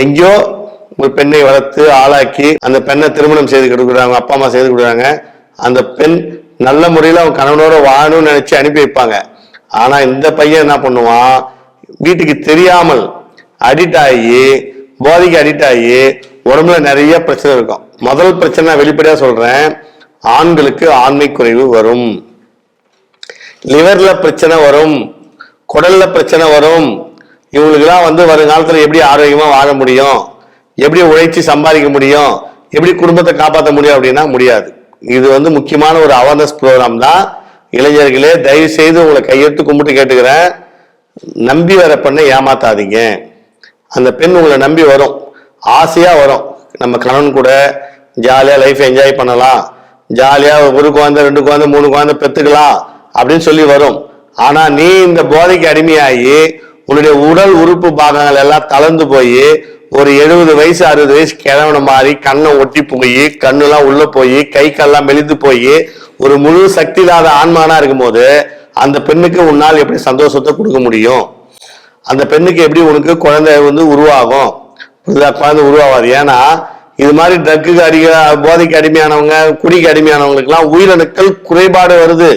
எங்கேயோ ஒரு பெண்ணை வளர்த்து ஆளாக்கி அந்த பெண்ணை திருமணம் செய்து கொடுக்குறாங்க, அப்பா அம்மா செய்து கொடுக்குறாங்க. அந்த பெண் நல்ல முறையில் அவன் கணவனோட வாழணும்னு நினைச்சு அனுப்பி வைப்பாங்க. ஆனா இந்த பையன் என்ன பண்ணுவான், வீட்டுக்கு தெரியாமல் அடிக்ட் ஆகி, போதைக்கு அடிக்ட் ஆகி உடம்புல நிறைய பிரச்சனை இருக்கும். முதல் பிரச்சனை நான் வெளிப்படையா சொல்றேன், ஆண்களுக்கு ஆண்மை குறைவு வரும், லிவர்ல பிரச்சனை வரும், குடல்ல பிரச்சனை வரும். இவங்களுக்குலாம் வருங்காலத்துல எப்படி ஆரோக்கியமா வாழ முடியும், எப்படி உழைச்சி சம்பாதிக்க முடியும், எப்படி குடும்பத்தை காப்பாற்ற முடியும் அப்படின்னா முடியாது. இது முக்கியமான ஒரு அவேர்னஸ் ப்ரோக்ராம் தான். இளைஞர்களே, தயவு செய்து உங்களை கையெடுத்து கும்பிட்டு கேட்டுக்கிறேன், நம்பி வர பெண்ணை ஏமாத்தாதீங்க. அந்த பெண் உங்களை நம்பி வரும், ஆசையா வரும், நம்ம கணவன் கூட ஜாலியா லைஃப் என்ஜாய் பண்ணலாம், ஜாலியா ஒரு குழந்தை 2 குழந்தை 3 குழந்தை பெத்துக்கலாம் அப்படின்னு சொல்லி வரும். ஆனா நீ இந்த போதைக்கு அடிமையாகி உன்னுடைய உடல் உறுப்பு பாகங்கள் எல்லாம் தளர்ந்து போய் ஒரு 70 வயசு 60 வயசு கிழவன மாதிரி கண்ணை ஒட்டி போய், கண்ணுலாம் உள்ள போய், கை கால்லாம் மெலிந்து போய் ஒரு முழு சக்தி இல்லாத ஆன்மானா இருக்கும் போது அந்த பெண்ணுக்கு உன்னால் எப்படி சந்தோஷத்தை கொடுக்க முடியும்? அந்த பெண்ணுக்கு எப்படி உனக்கு குழந்தை உருவாகும்? குழந்தை உருவாகாது. ஏன்னா இது மாதிரி ட்ரக்கு போதைக்கு அடிமையானவங்க, குடிக்கு அடிமையானவங்களுக்கு எல்லாம் உயிரணுக்கள் குறைபாடு வருது.